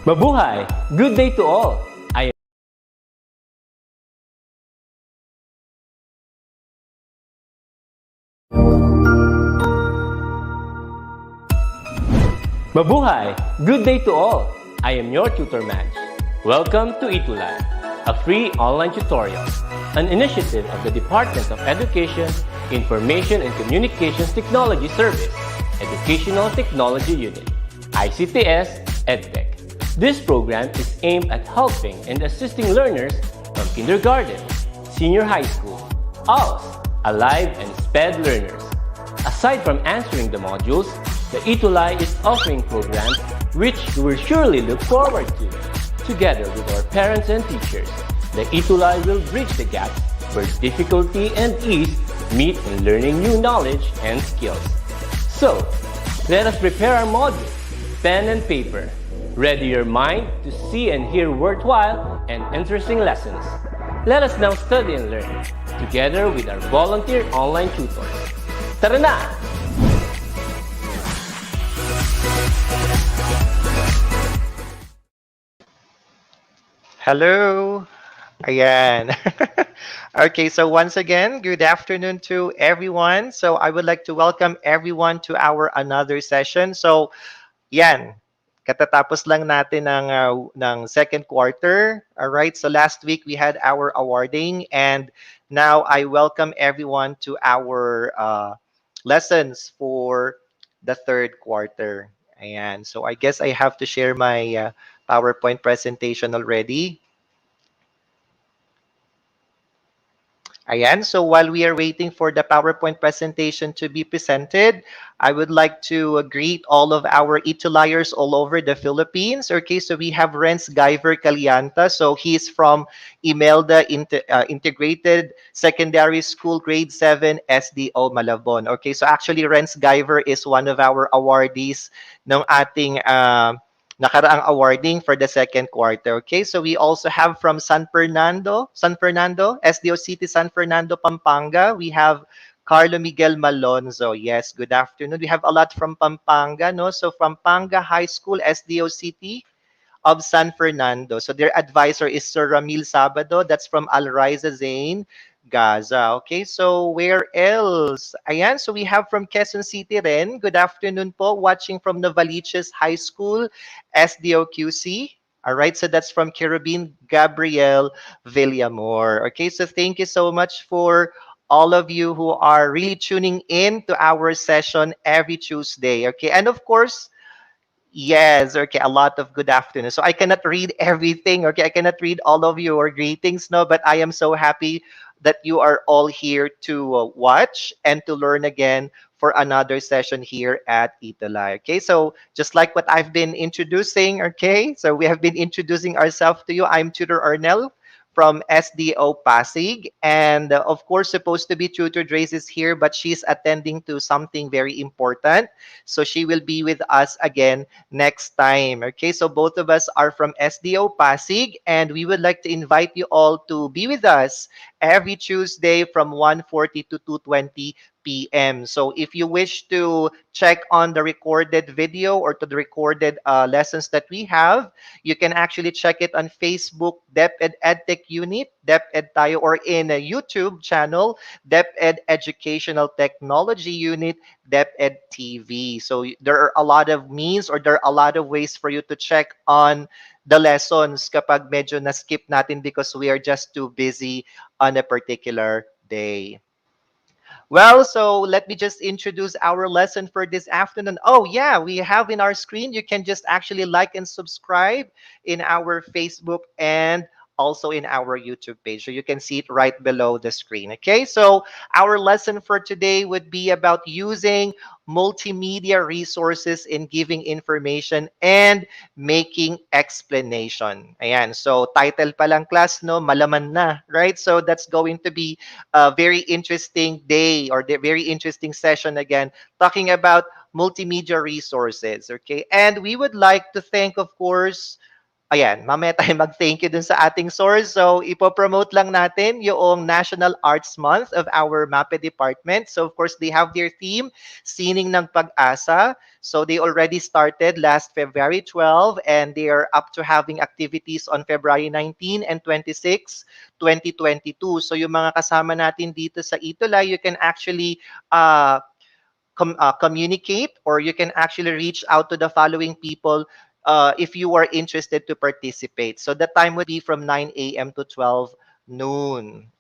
Mabuhay! Good day to all! Mabuhay! Good day to all! I am your tutor Madge. Welcome to ETUlay, a free online tutorial, an initiative of the Department of Education, Information and Communications Technology Service, Educational Technology Unit, ICTS EdTech. This program is aimed at helping and assisting learners from kindergarten, senior high school, ALS, Alive, and SPED learners. Aside from answering the modules, the ETUlay is offering programs which you will surely look forward to. Together with our parents and teachers, the ETUlay will bridge the gaps where difficulty and ease meet in learning new knowledge and skills. So, let us prepare our modules, pen and paper. Ready your mind to see and hear worthwhile and interesting lessons. Let us now study and learn, together with our volunteer online tutors. Tara na! Hello! Ayan. Okay, so once again, good afternoon to everyone. So I would like to welcome everyone to our another session. So, yan. Katatapos lang natin ng second quarter. All right, so last week we had our awarding and now I welcome everyone to our lessons for the third quarter. Ayan, so I guess I have to share my PowerPoint presentation already. Ayan, so while we are waiting for the PowerPoint presentation to be presented, I would like to greet all of our ETUlayers all over the Philippines. Okay, so we have Renz Guyver Calianta. So he's from Imelda Integrated Secondary School, Grade 7, SDO Malabon. Okay, so actually Renz Guyver is one of our awardees ng ating nakaraang awarding for the second quarter. Okay, so we also have from San Fernando, SDO City, San Fernando, Pampanga. We have Carlo Miguel Malonzo. Yes, good afternoon. We have a lot from Pampanga, no? So from Pampanga High School, SDO City of San Fernando. So their advisor is Sir Ramil Sabado. That's from Alriza Zain, Gaza. Okay, so where else? Ayan, so we have from Quezon City rin. Good afternoon po, watching from Novaliches High School, SDOQC. All right, so that's from Cherubin Gabriel Villamor. Okay, so thank you so much for all of you who are really tuning in to our session every Tuesday. Okay, and of course, yes, okay, a lot of good afternoon. So I cannot read everything, okay? I cannot read all of your greetings, no, but I am so happy that you are all here to watch and to learn again for another session here at ETUlay. Okay, so just like what I've been introducing, okay, so we have been introducing ourselves to you. I'm Tutor Arnel from SDO Pasig, and of course, supposed to be Tutor Drace is here, but she's attending to something very important. So she will be with us again next time. Okay, so both of us are from SDO Pasig, and we would like to invite you all to be with us every Tuesday from 1:40 to 2:20 p.m. So if you wish to check on the recorded video or to the recorded lessons that we have, you can actually check it on Facebook, DepEd EdTech Unit, DepEd Tayo, or in a YouTube channel, DepEd Educational Technology Unit, DepEd TV. So there are a lot of means or there are a lot of ways for you to check on the lessons kapag medyo na-skip natin because we are just too busy on a particular day. Well, so let me just introduce our lesson for this afternoon. Oh, yeah, we have in our screen. You can just actually like and subscribe in our Facebook and also in our YouTube page. So you can see it right below the screen. Okay, so our lesson for today would be about using multimedia resources in giving information and making explanation. Ayan, so title pa lang class, no, malaman na, right? So that's going to be a very interesting day or the very interesting session again, talking about multimedia resources. Okay, and we would like to thank, of course, ayan, mamaya tayo mag-thank you dun sa ating source. So, ipopromote lang natin yung National Arts Month of our MAPE department. So, of course, they have their theme, Sining ng Pag-asa. So, they already started last February 12 and they are up to having activities on February 19 and 26, 2022. So, yung mga kasama natin dito sa ETUlay, you can actually communicate or you can actually reach out to the following people if you are interested to participate. So the time would be from 9 a.m. to 12 noon.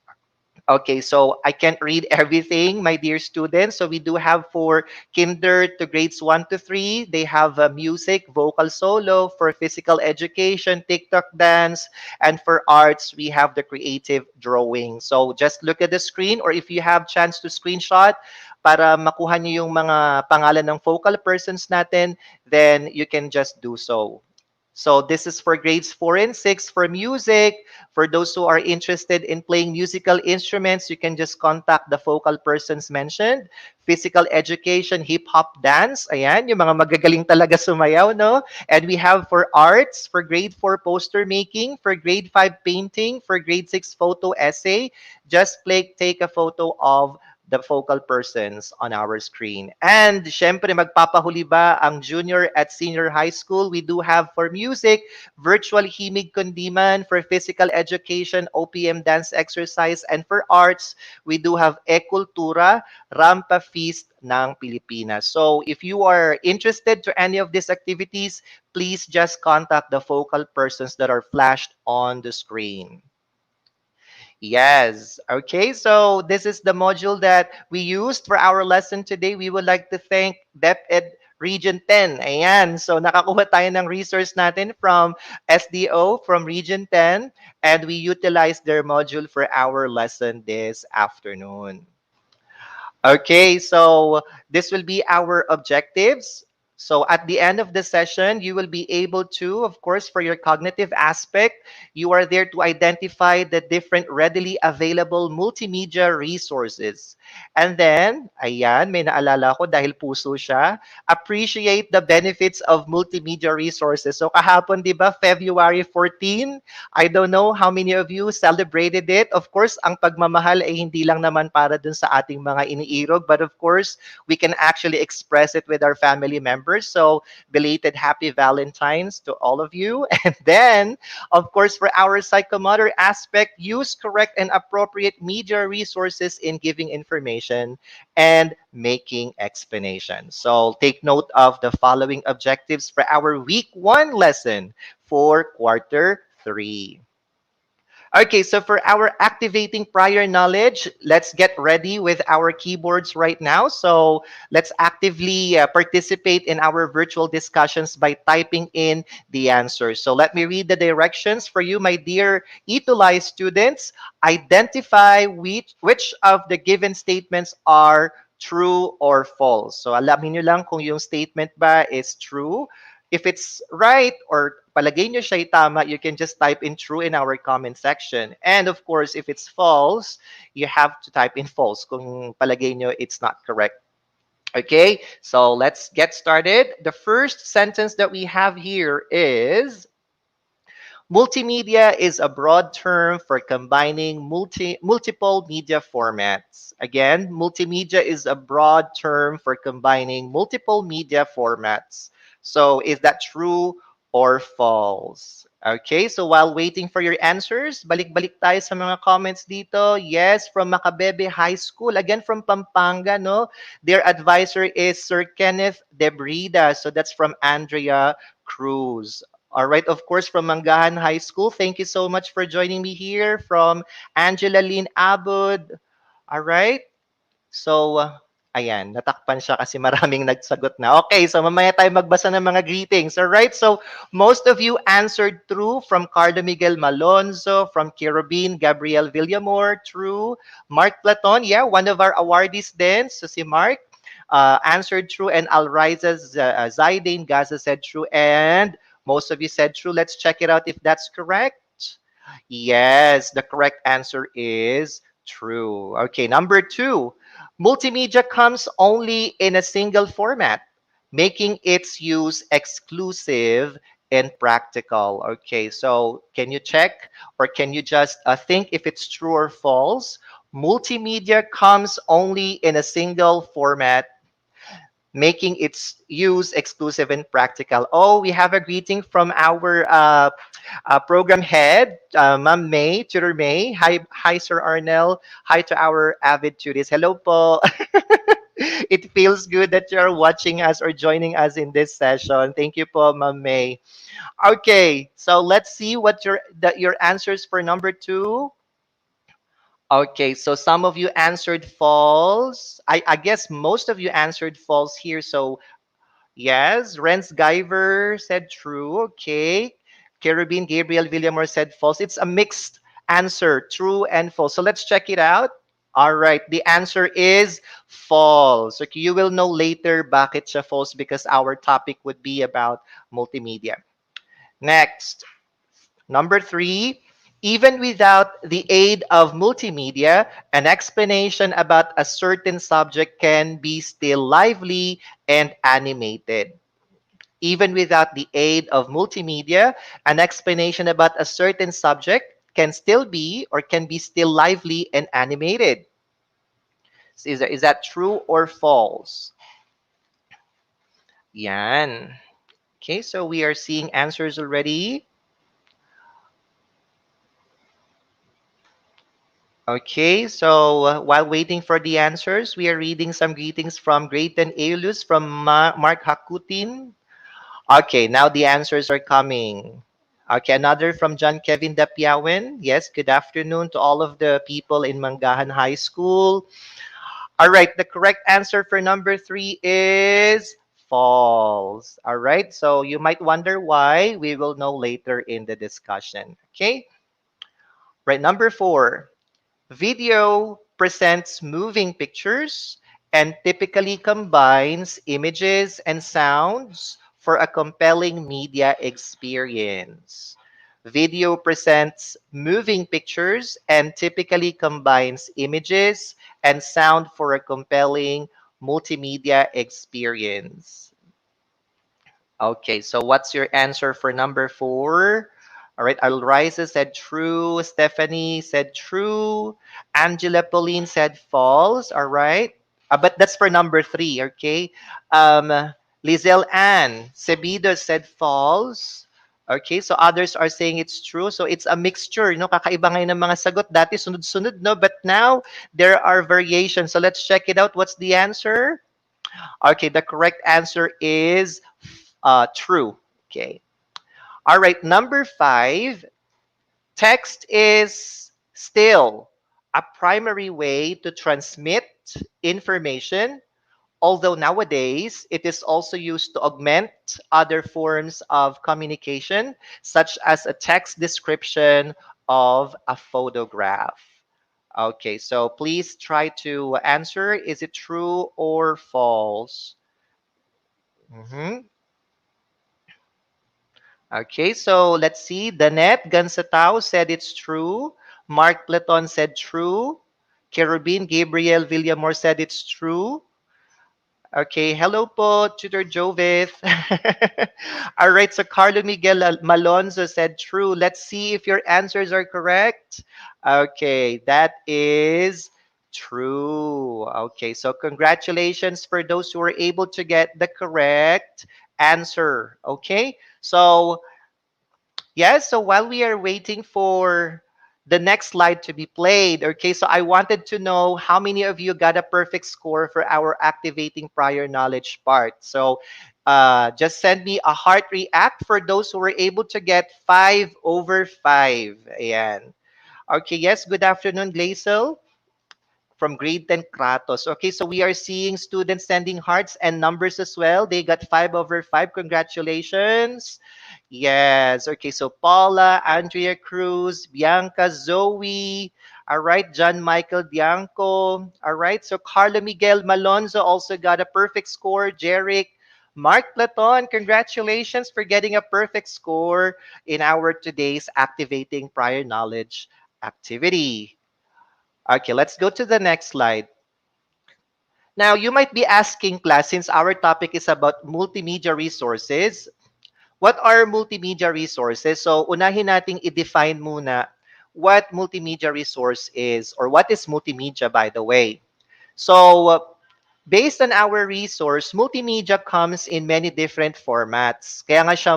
Okay, so I can't read everything, my dear students. So we do have for kinder to grades 1 to 3, they have music, vocal solo, for physical education, TikTok dance, and for arts, we have the creative drawing. So just look at the screen or if you have chance to screenshot para makuha niyo yung mga pangalan ng focal persons natin, then you can just do so. So this is for grades 4 and 6 for music. For those who are interested in playing musical instruments, you can just contact the focal persons mentioned. Physical education, hip-hop dance. Ayan, yung mga magagaling talaga sumayaw, no? And we have for arts, for grade 4 poster making, for grade 5 painting, for grade 6 photo essay. Just take a photo of the focal persons on our screen. And syempre, magpapahuli ba ang junior at senior high school? We do have for music, virtual himig kundiman, for physical education, OPM dance exercise, and for arts, we do have Ekultura, Rampa Feast ng Pilipinas. So if you are interested to any of these activities, please just contact the focal persons that are flashed on the screen. Yes. Okay, so this is the module that we used for our lesson today. We would like to thank DepEd Region 10. Ayan. So nakakuha tayo ng resource natin from SDO, from Region 10, and we utilized their module for our lesson this afternoon. Okay, so this will be our objectives. So at the end of the session, you will be able to, of course, for your cognitive aspect, you are there to identify the different readily available multimedia resources. And then, ayan, may naalala ko dahil puso siya, appreciate the benefits of multimedia resources. So kahapon, di ba, February 14, I don't know how many of you celebrated it. Of course, ang pagmamahal ay hindi lang naman para dun sa ating mga iniirog, but of course, we can actually express it with our family members. December. So belated happy Valentine's to all of you. And then, of course, for our psychomotor aspect, use correct and appropriate media resources in giving information and making explanations. So take note of the following objectives for our week one lesson for quarter three. Okay, so for our activating prior knowledge, let's get ready with our keyboards right now. So let's actively participate in our virtual discussions by typing in the answers. So let me read the directions for you, my dear ETUlay students. Identify which of the given statements are true or false. So alamin nyo lang kung yung statement ba is true. If it's right or palagay nyo siya tama, you can just type in true in our comment section. And of course, if it's false, you have to type in false kung palagay nyo it's not correct. Okay, so let's get started. The first sentence that we have here is multimedia is a broad term for combining multiple media formats. Again, multimedia is a broad term for combining multiple media formats. So is that true or false? Okay, so while waiting for your answers, balik-balik tayo sa mga comments dito. Yes, from Macabebe High School. Again, from Pampanga, no? Their advisor is Sir Kenneth Debrida. So that's from Andrea Cruz. All right, of course, from Mangahan High School. Thank you so much for joining me here. From Angela Lynn Abud. All right. So, ayan, natakpan siya kasi maraming nagsagot na. Okay, so mamaya tayo magbasa ng mga greetings. All right, so most of you answered true from Carlo Miguel Malonzo, from Kirubin, Gabriel Villamor, true. Mark Platon, yeah, one of our awardees then. So si Mark answered true, and Alriza Zaidane Gaza said true, and most of you said true. Let's check it out if that's correct. Yes, the correct answer is true. Okay, number two. Multimedia comes only in a single format, making its use exclusive and practical. Okay, so can you check or can you just think if it's true or false? Multimedia comes only in a single format, making its use exclusive and practical. Oh, we have a greeting from our program head, Ma'am May, Tutor May. Hi, Sir Arnel. Hi to our avid tutors. Hello po. It feels good that you're watching us or joining us in this session. Thank you po, Ma'am May. Okay, so let's see what your answers for number two. Okay, so some of you answered false. I guess most of you answered false here. So yes, Renz Guyver said true. Okay. Kerubin Gabriel Villamor said false. It's a mixed answer, true and false. So let's check it out. All right, the answer is false. Okay, you will know later bakit siya false because our topic would be about multimedia. Next, number three, even without the aid of multimedia, an explanation about a certain subject can be still lively and animated. Even without the aid of multimedia, an explanation about a certain subject can still be or can be still lively and animated. Is that true or false? Yan. Okay, so we are seeing answers already. Okay, so while waiting for the answers, we are reading some greetings from Grayton Aulus, from Mark Hakutin. Okay, now the answers are coming. Okay, another from John Kevin Dapiawen. Yes, good afternoon to all of the people in Mangahan High School. All right, the correct answer for number three is false. All right, so you might wonder why. We will know later in the discussion. Okay, right, number four. Video presents moving pictures and typically combines images and sounds for a compelling media experience. Video presents moving pictures and typically combines images and sound for a compelling multimedia experience. Okay, so what's your answer for number four? All right, Alriza said true. Stephanie said true. Angela Pauline said false. All right. But that's for number three, okay? Um, Lizelle Ann Cebido said false. Okay, so others are saying it's true. So it's a mixture, no? Kakaiba ngayon ng mga sagot. Dati sunod-sunod, no? But now there are variations. So let's check it out. What's the answer? Okay, the correct answer is true. Okay. All right, number 5. Text is still a primary way to transmit information, although nowadays it is also used to augment other forms of communication, such as a text description of a photograph. Okay, so please try to answer. Is it true or false? Mhm. Okay, so let's see. Danette Gansatao said it's true. Mark Platon said true. Kerubin Gabriel Villamor said it's true. Okay, hello po, Tutor Jovith. All right, so Carlo Miguel Malonzo said true. Let's see if your answers are correct. Okay, that is true. Okay, so congratulations for those who were able to get the correct answer. Okay, so yes, so while we are waiting for the next slide to be played, okay, so I wanted to know how many of you got a perfect score for our activating prior knowledge part. So just send me a heart react for those who were able to get 5/5. Ayan. Okay, yes, good afternoon, Glazel from grade 10 Kratos. Okay, so we are seeing students sending hearts and numbers as well. They got 5/5. Congratulations. Yes. Okay, so Paula, Andrea Cruz, Bianca, Zoe. All right, John Michael Bianco. All right, so Carlo Miguel Malonzo also got a perfect score. Jeric. Mark Platon, congratulations for getting a perfect score in our today's activating prior knowledge activity. Okay, let's go to the next slide. Now, you might be asking, class, since our topic is about multimedia resources, what are multimedia resources? So, unahin nating i-define muna what multimedia resource is, or what is multimedia, by the way. So, based on our resource, multimedia comes in many different formats. Kaya nga siya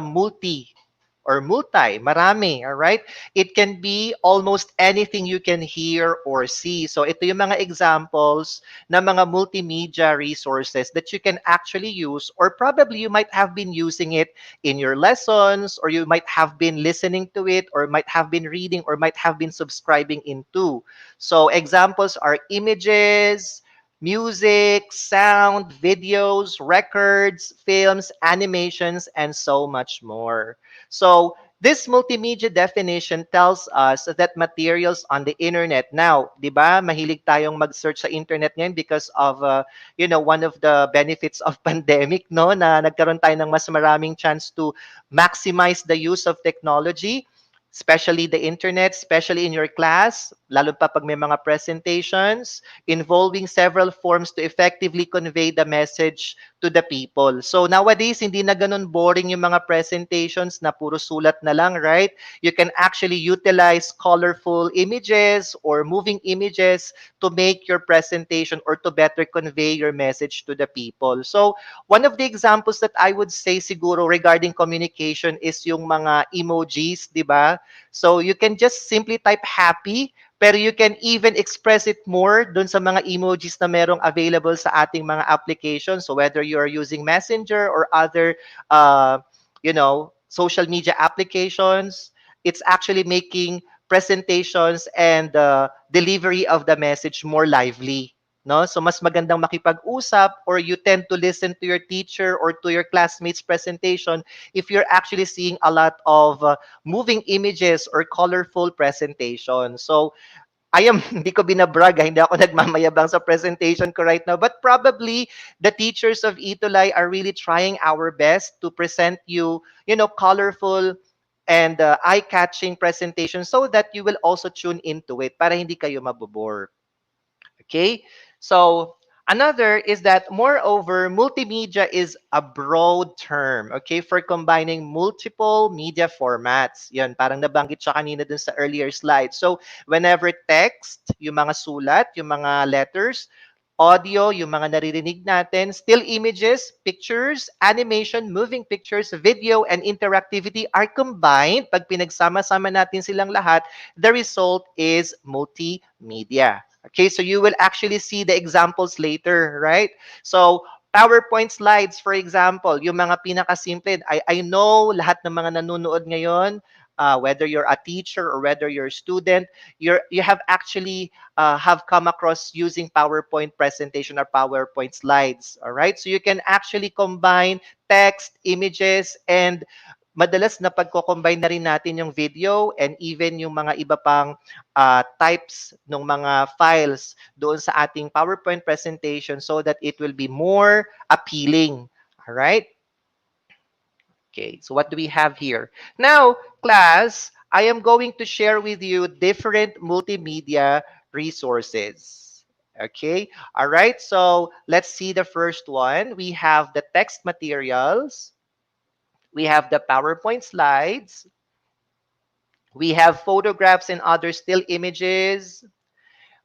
marami, all right? It can be almost anything you can hear or see. So ito yung mga examples ng mga multimedia resources that you can actually use, or probably you might have been using it in your lessons, or you might have been listening to it, or might have been reading, or might have been subscribing into. So examples are images, music, sound, videos, records, films, animations, and so much more. So this multimedia definition tells us that materials on the internet. Now, 'di ba, mahilig tayong mag-search sa internet ngayon because of one of the benefits of pandemic, no, na nagkaroon tayo ng mas maraming chance to maximize the use of technology, especially the internet, especially in your class, lalo pa pag may mga presentations involving several forms to effectively convey the message to the people. So nowadays, hindi na ganun boring yung mga presentations na puro sulat na lang, right? You can actually utilize colorful images or moving images to make your presentation or to better convey your message to the people. So one of the examples that I would say siguro regarding communication is yung mga emojis, di ba? So you can just simply type happy, pero you can even express it more dun sa mga emojis na merong available sa ating mga applications. So whether you are using Messenger or other, social media applications, it's actually making presentations and delivery of the message more lively. No? So mas magandang makipag-usap, or you tend to listen to your teacher or to your classmates' presentation if you're actually seeing a lot of moving images or colorful presentation. So I am, hindi ko binabrag, hindi ako nagmamayabang sa presentation ko right now, but probably the teachers of ETUlay are really trying our best to present you, colorful and eye-catching presentation so that you will also tune into it para hindi kayo mabobore. Okay? So, another is that, moreover, multimedia is a broad term, okay, for combining multiple media formats. Yan, parang nabanggit siya kanina dun sa earlier slide. So, whenever text, yung mga sulat, yung mga letters, audio, yung mga naririnig natin, still images, pictures, animation, moving pictures, video, and interactivity are combined. Pag pinagsama-sama natin silang lahat, the result is multimedia. Okay, so you will actually see the examples later, right? So, PowerPoint slides, for example, yung mga pinakasimple. I know lahat ng mga nanonood ngayon, whether you're a teacher or whether you're a student, you have actually have come across using PowerPoint presentation or PowerPoint slides. All right, so you can actually combine text, images, and madalas na pagko-combine na rin natin yung video and even yung mga iba pang types ng mga files doon sa ating PowerPoint presentation so that it will be more appealing. All right? Okay, so what do we have here? Now, class, I am going to share with you different multimedia resources. Okay, all right, so let's see the first one. We have the text materials, we have the PowerPoint slides, we have photographs and other still images,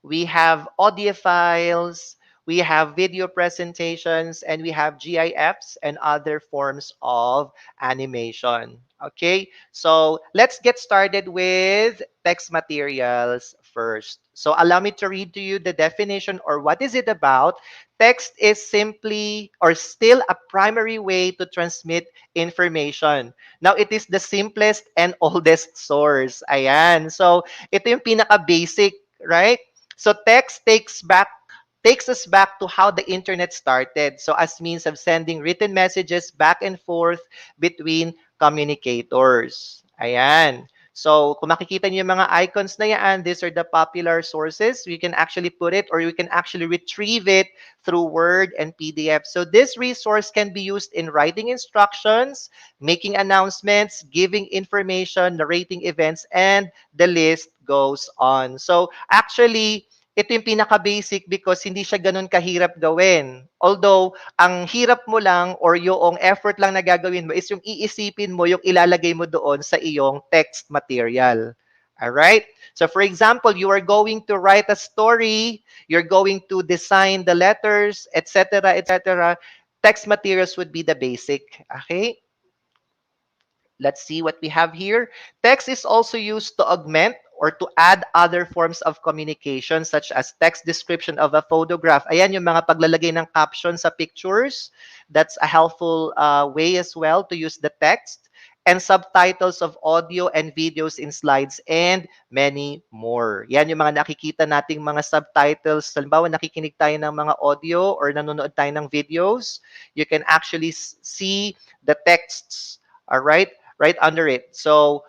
we have audio files, we have video presentations, and we have GIFs and other forms of animation. Okay, so let's get started with text materials first. So allow me to read to you the definition or what is it about. Text is simply or still a primary way to transmit information. Now, it is the simplest and oldest source. Ayan. So, ito yung pinaka-basic, right? So text takes us back to how the internet started. So as means of sending written messages back and forth between communicators. Ayan. So kung makikita niyo yung mga icons na yan, these are the popular sources. We can actually put it or we can actually retrieve it through Word and PDF. So this resource can be used in writing instructions, making announcements, giving information, narrating events, and the list goes on. So actually, ito yung pinaka-basic because hindi siya ganun kahirap gawin. Although, ang hirap mo lang or yung effort lang na gagawin mo is yung iisipin mo yung ilalagay mo doon sa iyong text material. Alright? So for example, you are going to write a story, you're going to design the letters, etc., etc. Text materials would be the basic. Okay? Let's see what we have here. Text is also used to augment or to add other forms of communication such as text description of a photograph. Ayan yung mga paglalagay ng caption sa pictures. That's a helpful way as well to use the text. And subtitles of audio and videos in slides and many more. Yan yung mga nakikita nating mga subtitles. Halimbawa, nakikinig tayo ng mga audio or nanonood tayo ng videos. You can actually see the texts, all right? Right under it. So,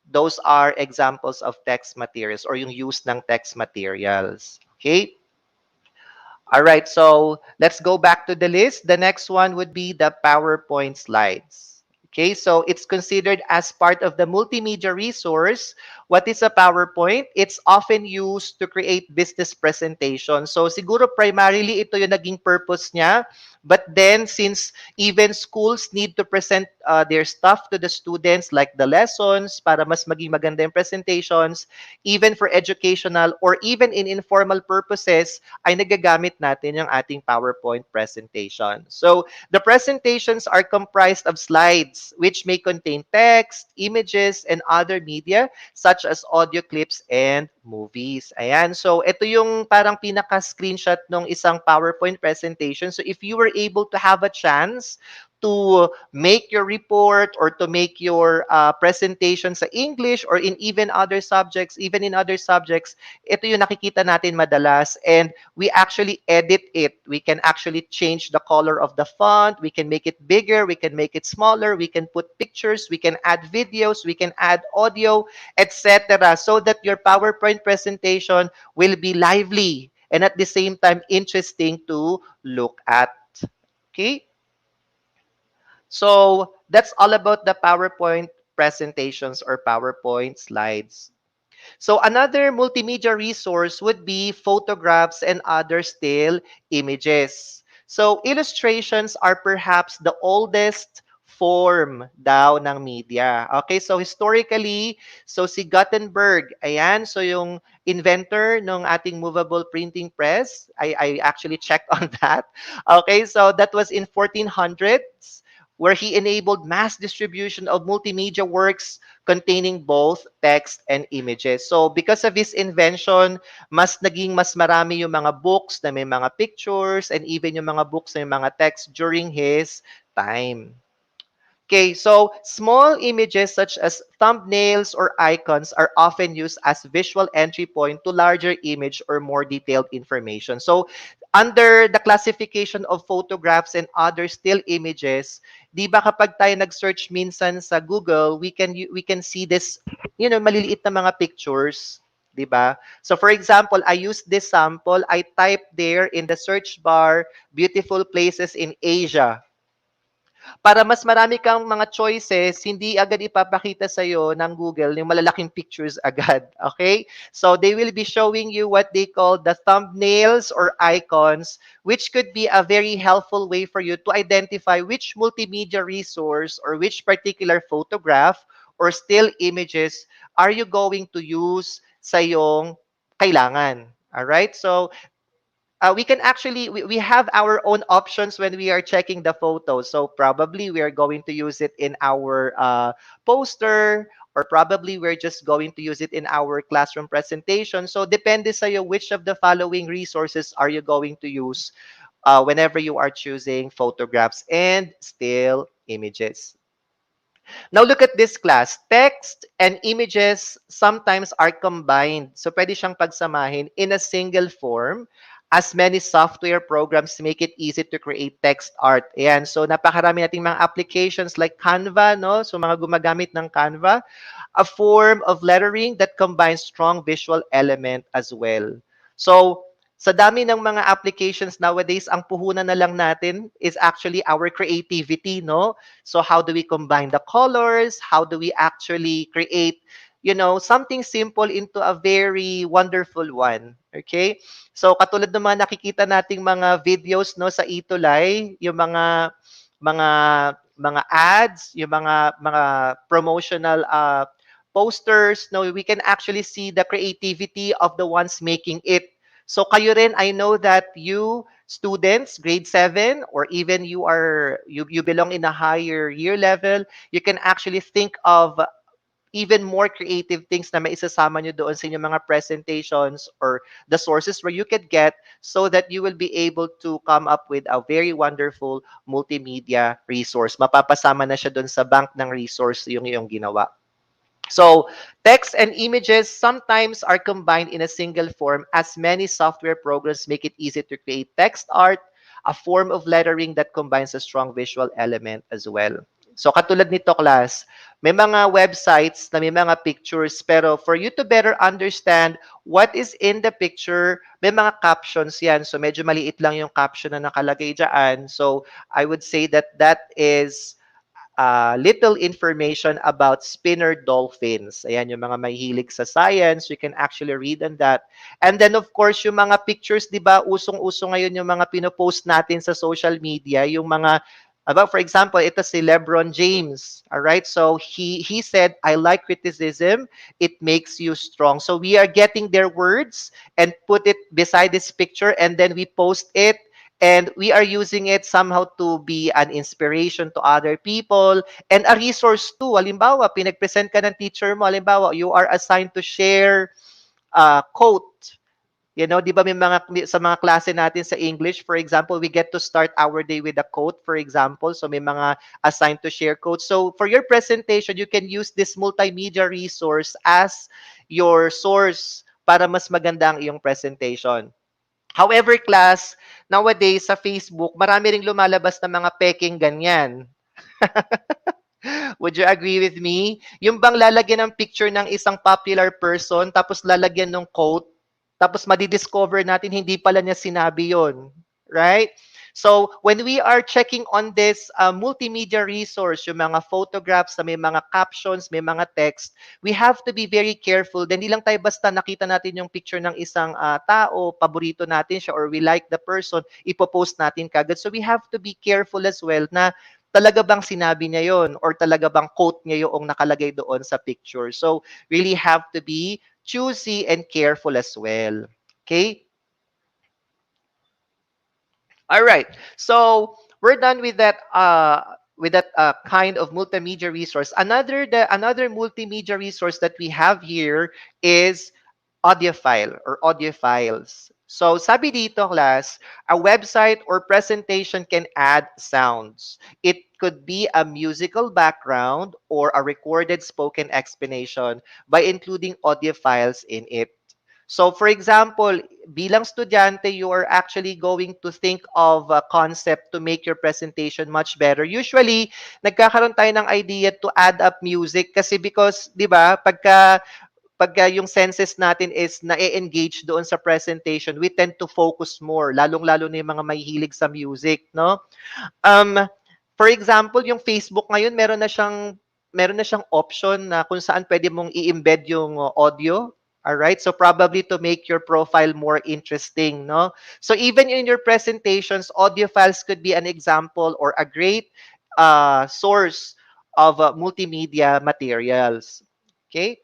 those are examples of text materials or yung use ng text materials. Okay? All right, so let's go back to the list. The next one would be the PowerPoint slides. Okay, so it's considered as part of the multimedia resource. What is a PowerPoint? It's often used to create business presentation. So siguro primarily ito yung naging purpose niya. But then since even schools need to present their stuff to the students like the lessons para mas maging maganda yung presentations, even for educational or even in informal purposes, ay nagagamit natin yung ating PowerPoint presentation. So the presentations are comprised of slides which may contain text, images, and other media such as audio clips and movies. Ayan. So ito yung parang pinaka-screenshot ng isang PowerPoint presentation. So if you were able to have a chance to make your report or to make your presentation sa English or in even other subjects, ito yung nakikita natin madalas and we actually edit it. We can actually change the color of the font, we can make it bigger, we can make it smaller, we can put pictures, we can add videos, we can add audio, etc. so that your PowerPoint presentation will be lively and at the same time interesting to look at. Okay? So that's all about the PowerPoint presentations or PowerPoint slides. So another multimedia resource would be photographs and other still images. So illustrations are perhaps the oldest form daw ng media. Okay, so historically, so si Gutenberg, ayan, so yung inventor ng ating movable printing press, I actually checked on that. Okay, so that was in 1400s, where he enabled mass distribution of multimedia works containing both text and images. So because of his invention, mas marami yung mga books na may mga pictures and even yung mga books na may mga text during his time. Okay, so small images such as thumbnails or icons are often used as visual entry point to larger image or more detailed information. So under the classification of photographs and other still images, di ba kapag tayo nag-search minsan sa Google, we can see this, maliliit na mga pictures, di ba? So for example, I used this sample, I typed there in the search bar, beautiful places in Asia, para mas marami kang mga choices, hindi agad ipapakita sa'yo ng Google yung malalaking pictures agad. Okay? So they will be showing you what they call the thumbnails or icons, which could be a very helpful way for you to identify which multimedia resource or which particular photograph or still images are you going to use sa iyong kailangan. Alright? So we can actually we have our own options when we are checking the photos, so probably we are going to use it in our poster, or probably we're just going to use it in our classroom presentation. So depende sa'yo which of the following resources are you going to use whenever you are choosing photographs and still images. Now look at this class. Text and images sometimes are combined. So pwede siyang pagsamahin in a single form, as many software programs make it easy to create text art. Ayan. So napakarami nating mga applications like Canva, no? So mga gumagamit ng Canva, a form of lettering that combines strong visual element as well. So, sa dami ng mga applications nowadays, ang puhunan na lang natin is actually our creativity, no? So, how do we combine the colors? How do we actually create, something simple into a very wonderful one? Okay? So, katulad ng mga nakikita nating mga videos, no, sa ETUlay, yung mga mga ads, yung mga promotional posters, no, we can actually see the creativity of the ones making it. So kayo rin, I know that you students, grade 7, or even you belong in a higher year level, you can actually think of even more creative things na maisasama nyo doon sa inyong mga presentations or the sources where you could get, so that you will be able to come up with a very wonderful multimedia resource. Mapapasama na siya doon sa bank ng resource yung iyong ginawa. So, text and images sometimes are combined in a single form, as many software programs make it easy to create text art, a form of lettering that combines a strong visual element as well. So, katulad nito, class, may mga websites na may mga pictures, pero for you to better understand what is in the picture, may mga captions yan. So, medyo maliit lang yung caption na nakalagay dyan. So, I would say that that is little information about spinner dolphins. Ayan, yung mga mahilig sa science, you can actually read on that. And then, of course, yung mga pictures, di ba, usong-uso ngayon yung mga pinopost natin sa social media, yung mga, about, for example, ito si LeBron James. All right, so he said, I like criticism, it makes you strong. So we are getting their words and put it beside this picture, and then we post it, and we are using it somehow to be an inspiration to other people and a resource too. Halimbawa, pinag-present ka ng teacher mo, halimbawa, you are assigned to share a quote. Di ba sa mga klase natin sa English, for example, we get to start our day with a quote, for example. So may mga assigned to share quotes. So for your presentation, you can use this multimedia resource as your source para mas maganda ang iyong presentation. However, class, nowadays sa Facebook, marami ring lumalabas na mga peking ganyan. Would you agree with me? Yung bang lalagyan ng picture ng isang popular person, tapos lalagyan ng quote, tapos madidiscover natin hindi pala niya sinabi yon, right? So, when we are checking on this multimedia resource, yung mga photographs na may mga captions, may mga text, we have to be very careful. Then, hindi lang tayo basta nakita natin yung picture ng isang tao, paborito natin siya, or we like the person, ipopost natin kagad. So, we have to be careful as well na talaga bang sinabi niya yon or talaga bang quote niya yung nakalagay doon sa picture. So, really have to be choosy and careful as well. Okay? All right. So we're done with that kind of multimedia resource. Another multimedia resource that we have here is audiophile or audiophiles. So sabi dito class, a website or presentation can add sounds. It could be a musical background or a recorded spoken explanation by including audio files in it. So for example, bilang estudyante, you are actually going to think of a concept to make your presentation much better. Usually, nagkakaroon tayo ng idea to add up music kasi because, 'di ba, pagka yung senses natin is na-engage doon sa presentation, we tend to focus more, lalong-lalo na yung mga mahihilig sa music, no? Um, for example, yung Facebook ngayon meron na siyang option na kung saan pwede mong i-embed yung audio. All right? So probably to make your profile more interesting, no? So even in your presentations, audio files could be an example or a great source of multimedia materials. Okay?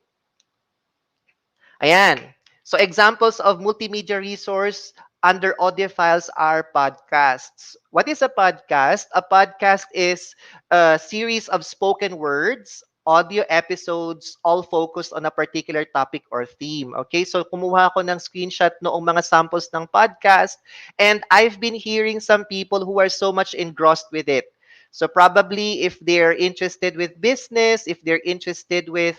Ayan. So examples of multimedia resource under audio files are podcasts. What is a podcast? A podcast is a series of spoken words, audio episodes, all focused on a particular topic or theme. Okay, so kumuha ako ng screenshot noong mga samples ng podcast, and I've been hearing some people who are so much engrossed with it. So probably if they're interested with business, if they're interested with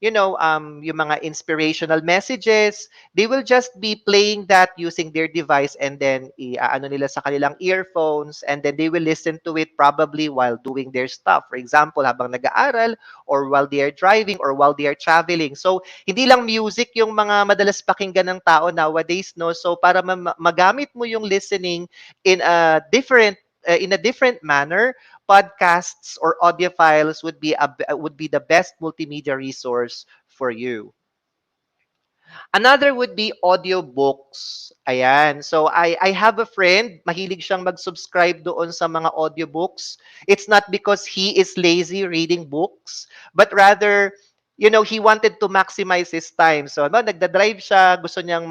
yung mga inspirational messages, they will just be playing that using their device and then ano nila sa kanilang earphones and then they will listen to it probably while doing their stuff. For example, habang nag-aaral or while they are driving or while they are traveling. So, hindi lang music yung mga madalas pakinggan ng tao nowadays, no? So, para magamit mo yung listening in a different manner, podcasts or audio files would be the best multimedia resource for you. Another would be audiobooks. Ayan. So I have a friend, mahilig siyang mag-subscribe doon sa mga audiobooks. It's not because he is lazy reading books, but rather, he wanted to maximize his time. So, nagda-drive siya, gusto niyang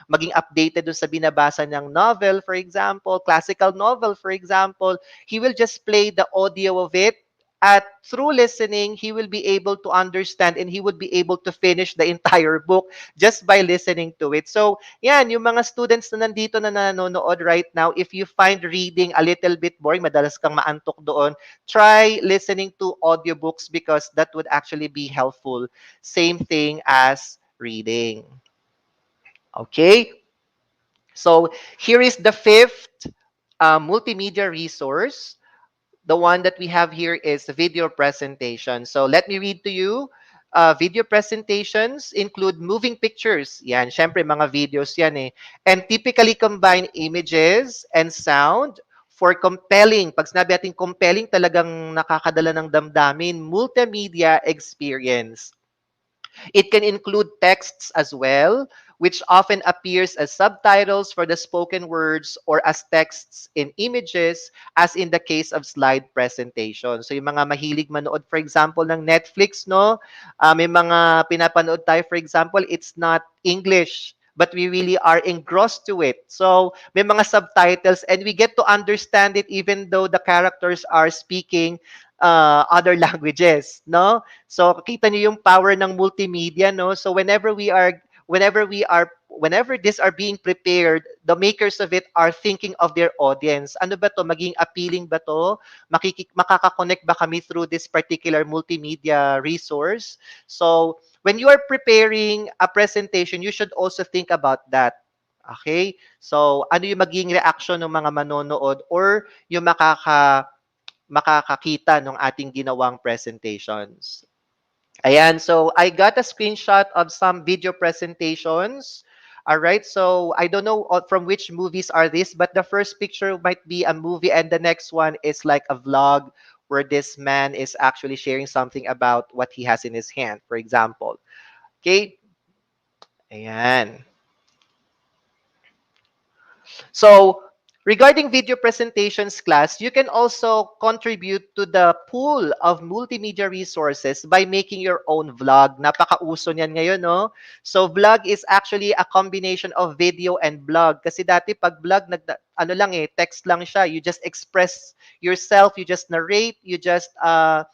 maging updated doon sa binabasa niyang novel, for example, classical novel, for example. He will just play the audio of it at through listening, he will be able to understand and he would be able to finish the entire book just by listening to it. So, yan, yung mga students na nandito na nanonood right now, if you find reading a little bit boring, madalas kang maantok doon, try listening to audiobooks because that would actually be helpful. Same thing as reading. Okay? So, here is the fifth multimedia resource. The one that we have here is video presentation. So let me read to you. Video presentations include moving pictures. Yan, syempre mga videos yan eh. And typically combine images and sound for compelling. Pag sinabi natin compelling, talagang nakakadala ng damdamin. Multimedia experience. It can include texts as well, which often appears as subtitles for the spoken words or as texts in images, as in the case of slide presentation. So yung mga mahilig manood, for example, ng Netflix, no? May mga pinapanood tayo, for example, it's not English, but we really are engrossed to it. So may mga subtitles and we get to understand it even though the characters are speaking other languages, no? So kita niyo yung power ng multimedia, no? So whenever these are being prepared, the makers of it are thinking of their audience. Ano ba to? Maging appealing ba to? Makaka-connect ba kami through this particular multimedia resource? So when you are preparing a presentation, you should also think about that. Okay? So ano yung magiging reaction ng mga manonood or yung makakakita ng ating ginawang presentations. Ayan, so I got a screenshot of some video presentations. All right, so I don't know from which movies are this, but the first picture might be a movie and the next one is like a vlog where this man is actually sharing something about what he has in his hand, for example. Okay? Ayan. So, Regarding video presentations class, you can also contribute to the pool of multimedia resources by making your own vlog. Napakauso niyan ngayon, no? So vlog is actually a combination of video and blog. Kasi dati pag vlog, ano lang eh, text lang siya. You just express yourself, you just narrate, you just parang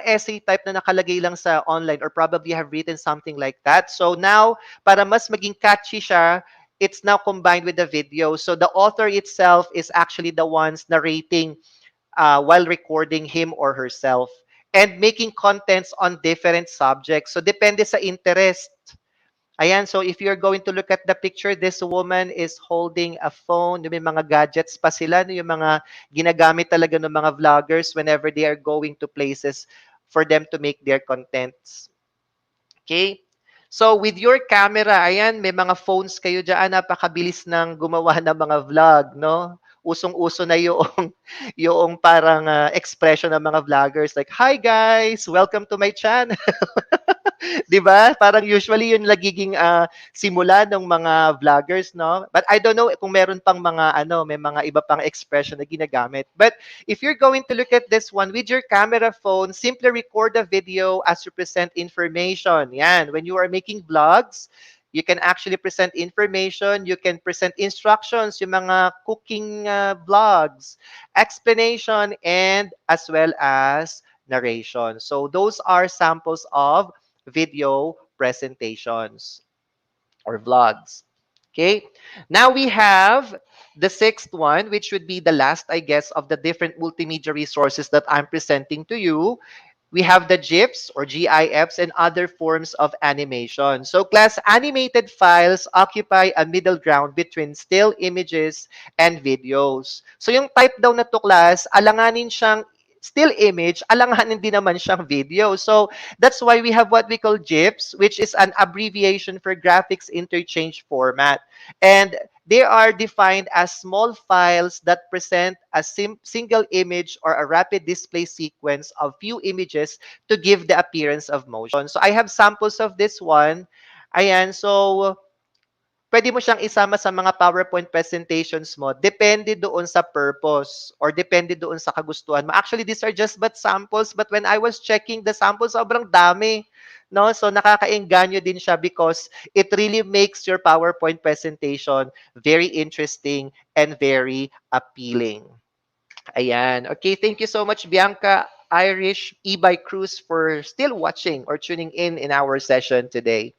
essay type na nakalagay lang sa online or probably have written something like that. So now, para mas maging catchy siya, it's now combined with the video. So the author itself is actually the ones narrating while recording him or herself and making contents on different subjects. So depende sa interest. Ayan, so if you're going to look at the picture, this woman is holding a phone. May mga gadgets pa sila, no, yung mga ginagamit talaga ng mga vloggers whenever they are going to places for them to make their contents. Okay? So with your camera, ayan, may mga phones kayo dyan, napakabilis ng gumawa ng mga vlog, no? Usong-uso na yung, yung parang expression ng mga vloggers like, "Hi guys, welcome to my channel." 'Di ba? Parang usually yun nagiging simula ng mga vloggers, no? But I don't know kung meron pang mga ano, may mga iba pang expression na ginagamit. But if you're going to look at this one with your camera phone, simply record a video as you present information. Yan, when you are making vlogs, you can actually present information, you can present instructions, yung mga cooking vlogs, explanation, and as well as narration. So those are samples of video presentations or vlogs. Okay. Now we have the sixth one, which would be the last, I guess, of the different multimedia resources that I'm presenting to you. We have the GIFs or GIFs and other forms of animation. So class, animated files occupy a middle ground between still images and videos. So yung type daw na to class, alanganin siyang still image, alanganin din naman siyang video. So that's why we have what we call GIFs, which is an abbreviation for graphics interchange format. And they are defined as small files that present a single image or a rapid display sequence of few images to give the appearance of motion. So I have samples of this one. Ayan, so pwede mo siyang isama sa mga PowerPoint presentations mo. Depende doon sa purpose or depende doon sa kagustuhan mo. Actually, these are just but samples, but when I was checking the samples, sobrang dami. No? So nakakaengganyo din siya because it really makes your PowerPoint presentation very interesting and very appealing. Ayan. Okay, thank you so much, Bianca, Irish, E-Bike Cruz, for still watching or tuning in our session today.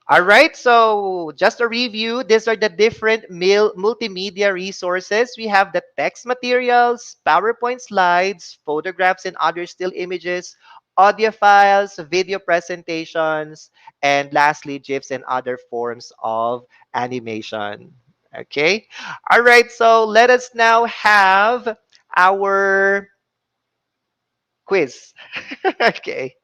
All right, so just a review, these are the different multimedia resources. We have the text materials, PowerPoint slides, photographs and other still images, audio files, video presentations, and lastly, GIFs and other forms of animation. Okay, all right, so let us now have our quiz. Okay.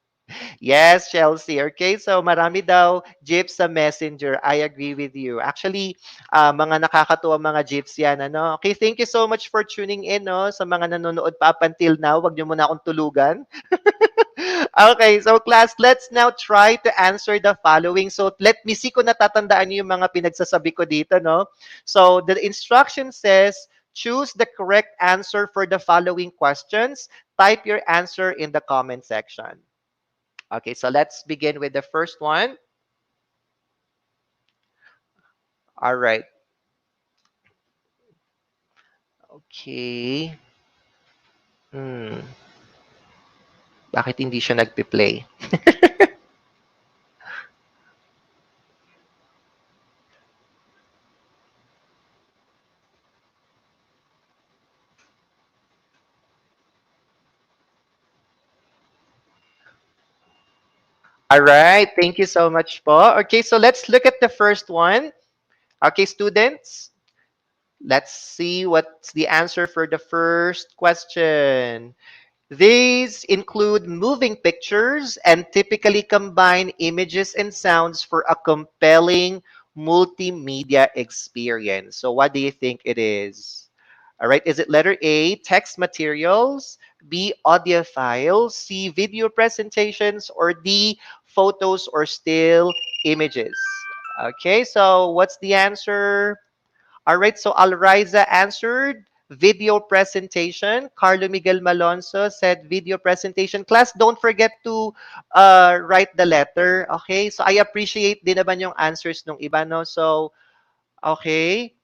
Yes, Chelsea. Okay, so marami daw GIFs sa Messenger. I agree with you. Actually, mga nakakatuwa mga GIFs yan. Ano? Okay, thank you so much for tuning in. No? Sa mga nanonood pa up until now, wag niyo muna akong tulugan. Okay, so class, let's now try to answer the following. So let me see kung natatandaan niyo yung mga pinagsasabi ko dito. No? So the instruction says, choose the correct answer for the following questions. Type your answer in the comment section. Okay, so let's begin with the first one. All right. Okay. Hmm. Bakit hindi siya nagpi-play? All right. Thank you so much po. Okay, so let's look at the first one. Okay, students, let's see what's the answer for the first question. These include moving pictures and typically combine images and sounds for a compelling multimedia experience. So what do you think it is? All right, is it letter A, text materials, B, audio files, C, video presentations, or D, photos or still images? Okay, so what's the answer? All right, so Alriza answered video presentation. Carlo Miguel Malonzo said video presentation. Class, don't forget to write the letter. Okay, so I appreciate din naman yung answers nung iba, no? So, okay.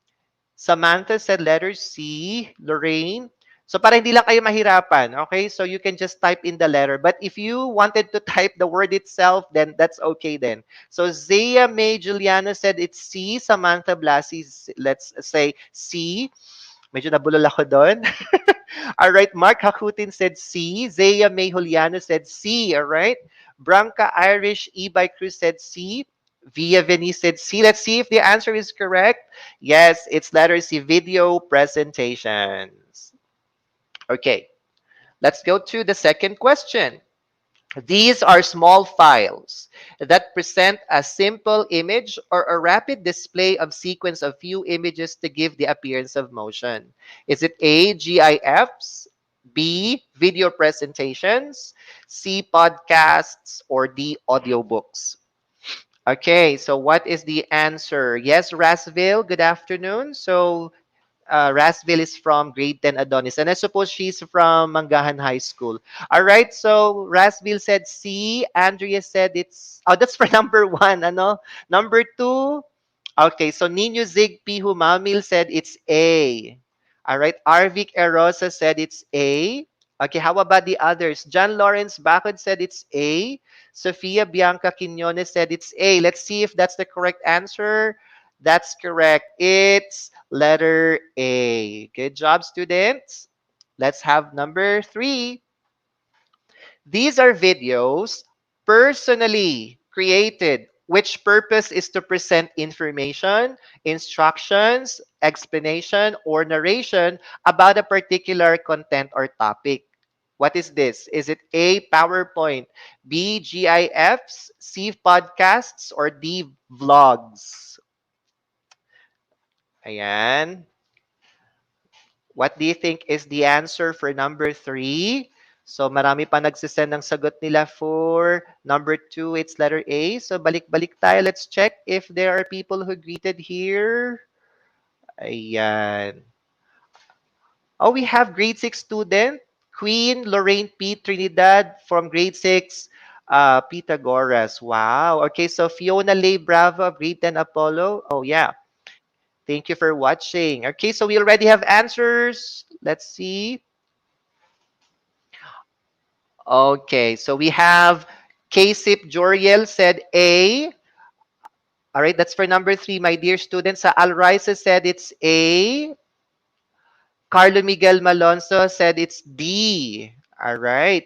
Samantha said letter C. Lorraine. So para hindi lang kayo mahirapan, okay? So you can just type in the letter. But if you wanted to type the word itself, then that's okay then. So Zia May Juliana said it's C. Samantha Blasi, let's say C. Medyo nabulol ako doon. All right, Mark Hakutin said C. Zaya May Juliano said C. All right. Branca Irish E-By Cruz said C. Via Venice said C. Let's see if the answer is correct. Yes, it's letter C, video presentations. Okay, let's go to the second question. These are small files that present a simple image or a rapid display of sequence of few images to give the appearance of motion. Is it A, GIFs, B, video presentations, C, podcasts, or D, audiobooks? Okay, so what is the answer? Yes, Rasville, good afternoon. So Rasville is from grade 10 Adonis. And I suppose she's from Mangahan High School. All right, so Rasville said C. Andrea said it's, oh, that's for number one. Ano? Number two, okay, so Nino Zig P. Humamil said it's A. All right, Arvik Erosa said it's A. Okay, how about the others? John Lawrence Bacod said it's A. Sofia Bianca Quinones said it's A. Let's see if that's the correct answer. That's correct. It's letter A. Good job, students. Let's have number three. These are videos personally created, which purpose is to present information, instructions, explanation, or narration about a particular content or topic. What is this? Is it A, PowerPoint, B, GIFs, C, podcasts, or D, vlogs? Ayan. What do you think is the answer for number three? So marami pa nagsisend ng sagot nila for number two. It's letter A. So balik-balik tayo. Let's check if there are people who greeted here. Ayan. Oh, we have grade 6 student. Queen Lorraine P. Trinidad from grade 6. Pythagoras. Wow. Okay, so Fiona Lay Bravo, grade 10 Apollo. Oh, yeah. Thank you for watching. Okay, so we already have answers. Let's see. Okay, so we have Kasip Joriel said A. All right, that's for number three, my dear students. Sa Alriza said it's A. Carlo Miguel Malonzo said it's D. All right.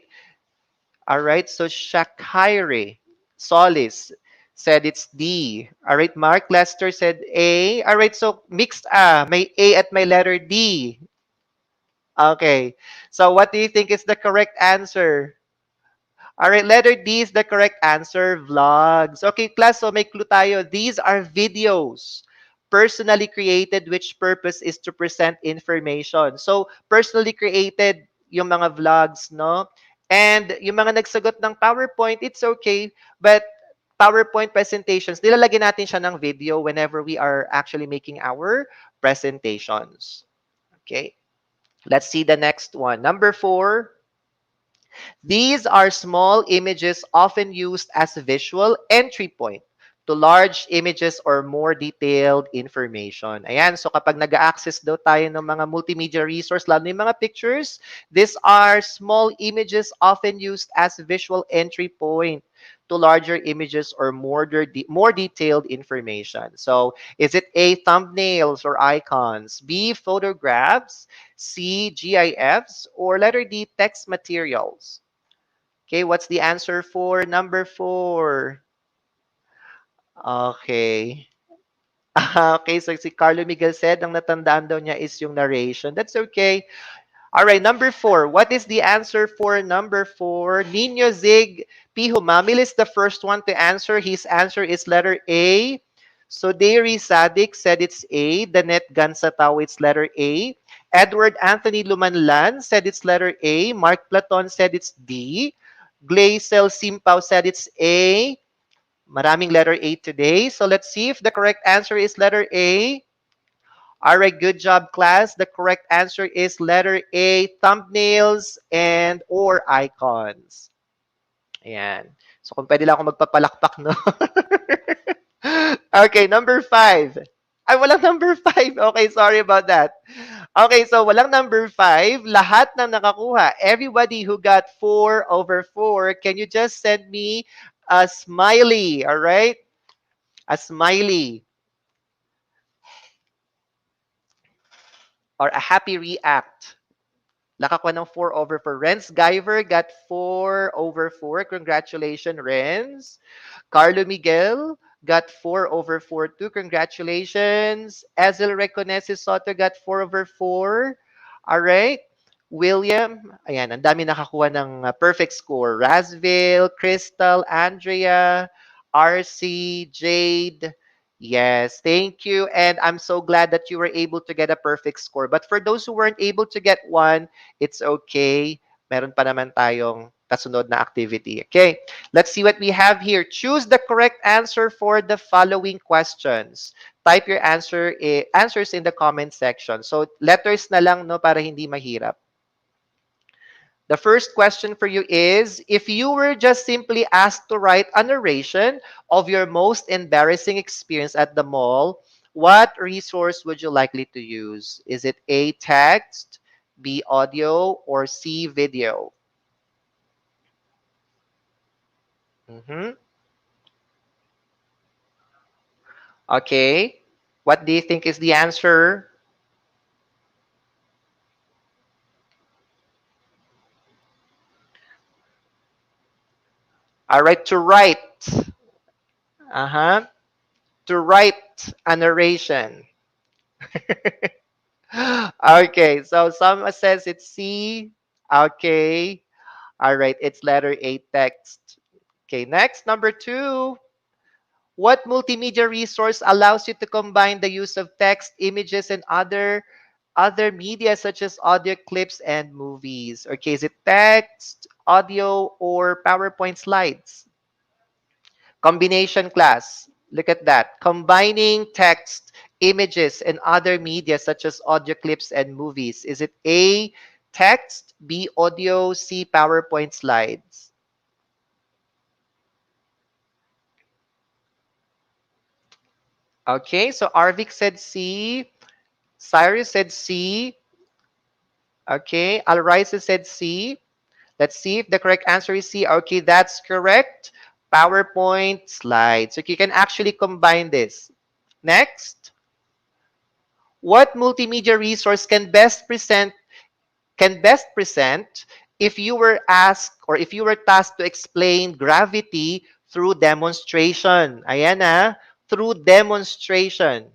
All right, so Shakaire Solis said it's D. All right, Mark Lester said A. All right, so mixed A. May A at my letter D. Okay, so what do you think is the correct answer? All right, letter D is the correct answer, vlogs. Okay, class, so may clue tayo. These are videos personally created which purpose is to present information. So, personally created yung mga vlogs, no? And yung mga nagsagot ng PowerPoint, it's okay. But PowerPoint presentations, nilalagyan natin siya ng video whenever we are actually making our presentations. Okay, let's see the next one. Number four. These are small images often used as a visual entry point to large images or more detailed information. Ayan, so kapag nag-access daw tayo ng mga multimedia resource, lalo yung mga pictures, these are small images often used as a visual entry point to larger images or more detailed information. So, is it A, thumbnails or icons, B, photographs, C, GIFs, or letter D, text materials? Okay, what's the answer for number four? Okay. Okay, so si Carlo Miguel said, ang natandaan daw niya is yung narration. That's okay. All right, number four. What is the answer for number four? Nino Zig P. Humamil is the first one to answer. His answer is letter A. So Dairy Sadik said it's A. Danet Gansataw, it's letter A. Edward Anthony Lumanlan said it's letter A. Mark Platon said it's D. Glazel Simpao said it's A. Maraming letter A today. So let's see if the correct answer is letter A. All right, good job, class. The correct answer is letter A, thumbnails and or icons. Ayan. So kung pwede lang ako magpapalakpak, no? Okay, number 5. Ay, walang number 5. Okay, sorry about that. Okay, so walang number 5. Lahat ng nakakuha, everybody who got 4/4, can you just send me a smiley, all right? A smiley or a happy react. Nakakuha ng 4/4. Renz Guyver got 4/4. Congratulations, Renz. Carlo Miguel got 4/4 too. Congratulations. Ezel Reconesis Soto got 4/4. All right. William, ayan, ang dami nakakuha ng perfect score. Razville, Crystal, Andrea, RC, Jade. Yes, thank you. And I'm so glad that you were able to get a perfect score. But for those who weren't able to get one, it's okay. Meron pa naman tayong kasunod na activity. Okay, let's see what we have here. Choose the correct answer for the following questions. Type your answers in the comment section. So letters na lang, no, para hindi mahirap. The first question for you is, if you were just simply asked to write a narration of your most embarrassing experience at the mall, what resource would you likely to use? Is it A, text, B, audio, or C, video? Mhm. Okay. What do you think is the answer? All right, to write. Uh-huh. To write a narration. Okay, so some says it's C. Okay. All right, it's letter A, text. Okay, next, number 2. What multimedia resource allows you to combine the use of text, images, and other media such as audio clips and movies? Okay, is it text, audio, or PowerPoint slides? Combination class. Look at that. Combining text, images, and other media such as audio clips and movies. Is it A, text, B, audio, C, PowerPoint slides? Okay, so Arvik said C. Cyrus said C. Okay, Alraisa said C. Let's see if the correct answer is C. Okay, that's correct. PowerPoint slides. So you can actually combine this. Next, what multimedia resource can best present if you were asked or if you were tasked to explain gravity through demonstration? Ayan na, through demonstration.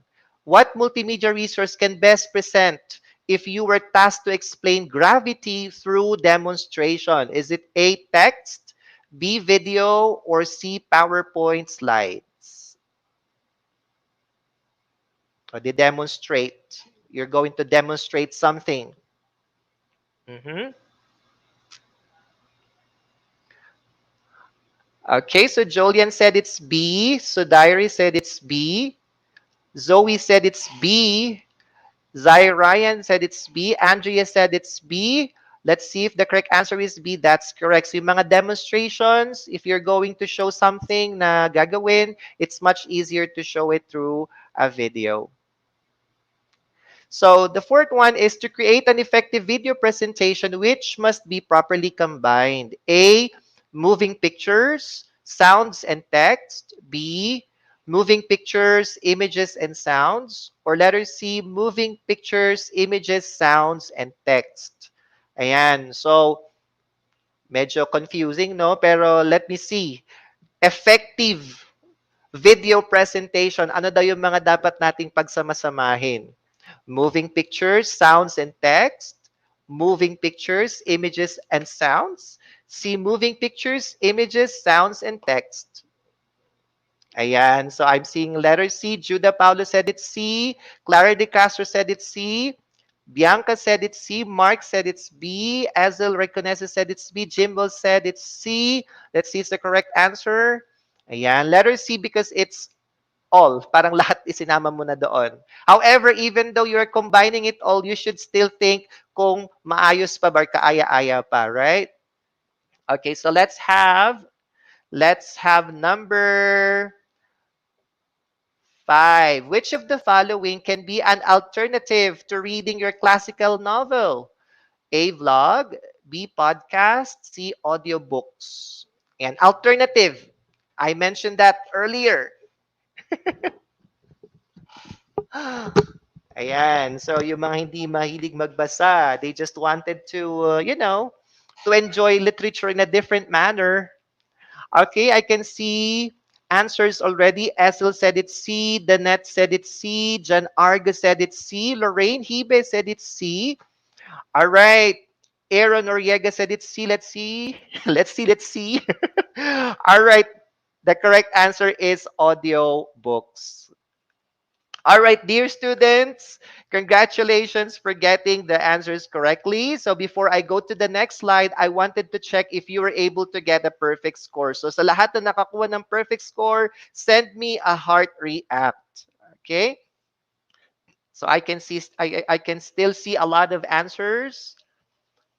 What multimedia resource can best present if you were tasked to explain gravity through demonstration? Is it A, text, B, video, or C, PowerPoint slides? Or they demonstrate. You're going to demonstrate something. Mhm. Okay, so Jolian said it's B. So Diary said it's B. Zoe said it's B. Zai Ryan said it's B. Andrea said it's B. Let's see if the correct answer is B. That's correct. So yung mga demonstrations, if you're going to show something na gagawin, it's much easier to show it through a video. So the fourth one is to create an effective video presentation which must be properly combined. A, moving pictures, sounds, and text. B, moving pictures, images, and sounds. Or letter C, moving pictures, images, sounds, and text. Ayan. So, medyo confusing, no? Pero let me see. Effective video presentation. Ano daw yung mga dapat nating pagsamasamahin? Moving pictures, sounds, and text. Moving pictures, images, and sounds. See moving pictures, images, sounds, and text. Ayan. So I'm seeing letter C. Judah Paulo said it's C. Clara De Castro said it's C. Bianca said it's C. Mark said it's B. Azel Reconesa said it's B. Jimbo said it's C. Let's see if it's the correct answer. Ayan. Letter C because it's all. Parang lahat isinama mo na doon. However, even though you're combining it all, you should still think kung maayos pa ba, kaaya-aya pa, right? Okay, so let's have number 5. Which of the following can be an alternative to reading your classical novel? A, vlog, B, podcast, C, audiobooks. And alternative, I mentioned that earlier. Ayan. So, yung mga hindi mahilig magbasa, they just wanted to, to enjoy literature in a different manner. Okay, I can see answers already. Esel said it's C. Danette said it's C. Jan Arga said it's C. Lorraine Hibe said it's C. All right. Aaron Noriega said it's C. Let's see. Let's see. All right. The correct answer is audio books. All right, dear students, congratulations for getting the answers correctly. So before I go to the next slide, I wanted to check if you were able to get a perfect score. So sa lahat na nakakuha ng perfect score, send me a heart react. Okay? So I can still see a lot of answers.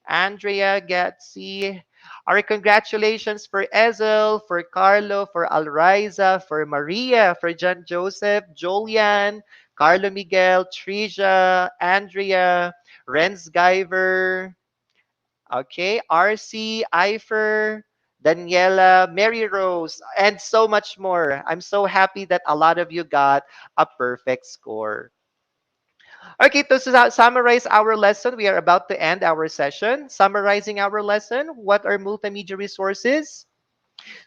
Andrea, Gatsi. All right, congratulations for Ezel, for Carlo, for Alriza, for Maria, for John Joseph, Julian, Carlo Miguel, Trisha, Andrea, Renz Guyver, okay, RC, Ifer, Daniela, Mary Rose, and so much more. I'm so happy that a lot of you got a perfect score. Okay, to summarize our lesson, we are about to end our session. Summarizing our lesson, what are multimedia resources?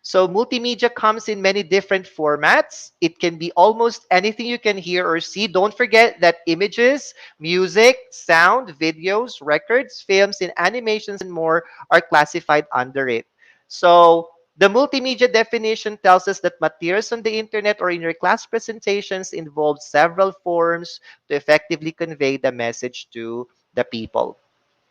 So multimedia comes in many different formats. It can be almost anything you can hear or see. Don't forget that images, music, sound, videos, records, films, and animations and more are classified under it. So the multimedia definition tells us that materials on the internet or in your class presentations involve several forms to effectively convey the message to the people.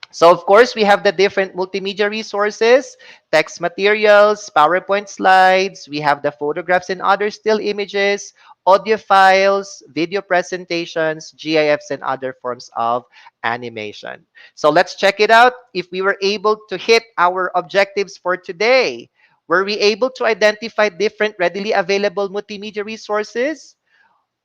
So of course, we have the different multimedia resources, text materials, PowerPoint slides, we have the photographs and other still images, audio files, video presentations, GIFs, and other forms of animation. So let's check it out if we were able to hit our objectives for today. Were we able to identify different readily available multimedia resources?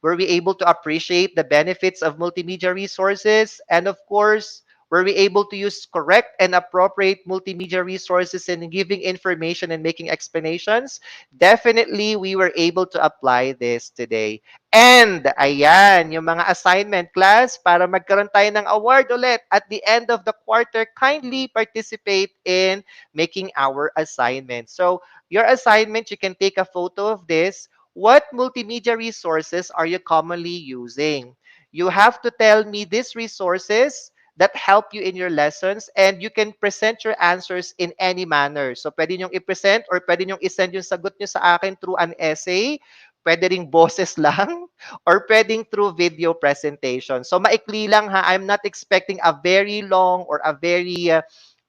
Were we able to appreciate the benefits of multimedia resources? And of course, were we able to use correct and appropriate multimedia resources in giving information and making explanations? Definitely, we were able to apply this today. And, ayan, yung mga assignment class, para magkaroon tayo ng award ulit at the end of the quarter, kindly participate in making our assignment. So, your assignment, you can take a photo of this. What multimedia resources are you commonly using? You have to tell me these resources that help you in your lessons, and you can present your answers in any manner. So pwede nyo i-present or pwede nyo i-send yung sagot nyo sa akin through an essay, pwede ring boses lang, or pwedeng through video presentation. So maikli lang ha, I'm not expecting a very long or a very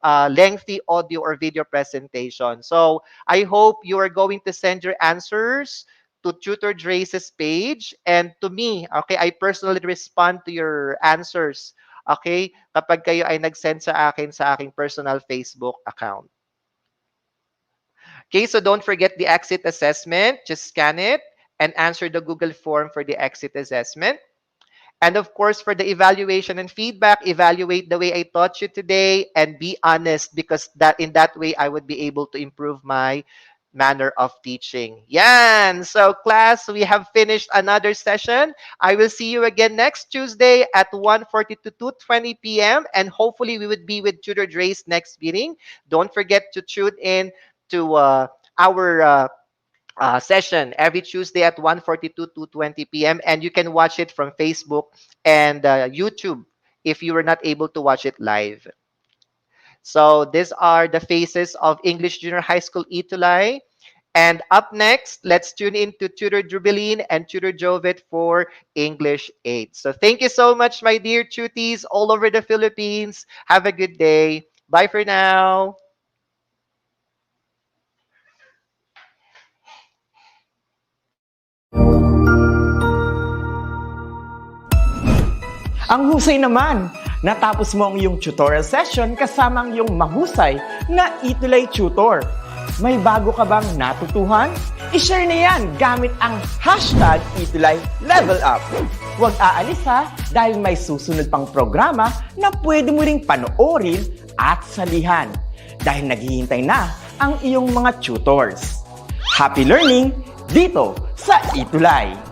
lengthy audio or video presentation. So I hope you are going to send your answers to Tutor Drace's page and to me. Okay, I personally respond to your answers. Okay, kapag kayo ay nag-send sa akin sa aking personal Facebook account. Okay, so don't forget the exit assessment. Just scan it and answer the Google form for the exit assessment. And of course, for the evaluation and feedback, evaluate the way I taught you today and be honest because that in that way I would be able to improve my manner of teaching. Yan. So class, we have finished another session. I will see you again next Tuesday at 1:40 to 2:20 p.m. And hopefully we would be with Tutor Dre's next meeting. Don't forget to tune in to our session every Tuesday at 1:42 to 2:20 p.m. And you can watch it from Facebook and YouTube if you were not able to watch it live. So these are the faces of English Junior High School ETUlay. And up next, let's tune in to Tutor Jubilin and Tutor Jovet for English 8. So thank you so much, my dear tuties all over the Philippines. Have a good day. Bye for now. Ang husay naman! Natapos mo ang iyong tutorial session kasama ang iyong mahusay na ETUlay tutor. May bago ka bang natutuhan? I-share na yan gamit ang hashtag ETUlay Level Up. Huwag aalis ha, dahil may susunod pang programa na pwede mo ring panoorin at salihan. Dahil naghihintay na ang iyong mga tutors. Happy learning dito sa ETUlay!